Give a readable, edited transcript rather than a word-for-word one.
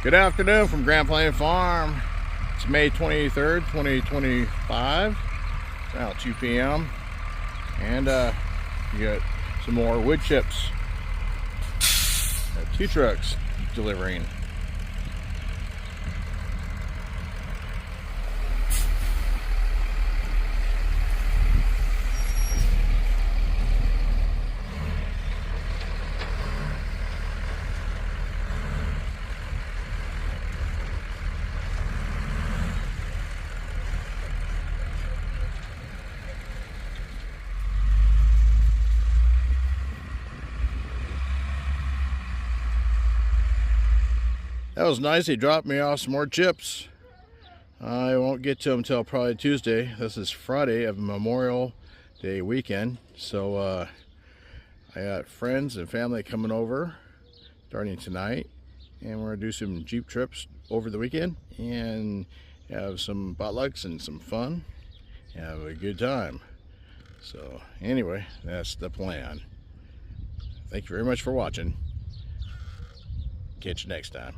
Good afternoon from Grand Plain Farm. It's May 23rd, 2025. It's now 2 p.m. And you got some more wood chips. Got 2 trucks delivering. That was nice. He dropped me off some more chips. I won't get to them until probably Tuesday. This is Friday of Memorial Day weekend. So I got friends and family coming over starting tonight. And we're going to do some Jeep trips over the weekend. And have some potlucks and some fun. Have a good time. So anyway, that's the plan. Thank you very much for watching. Catch you next time.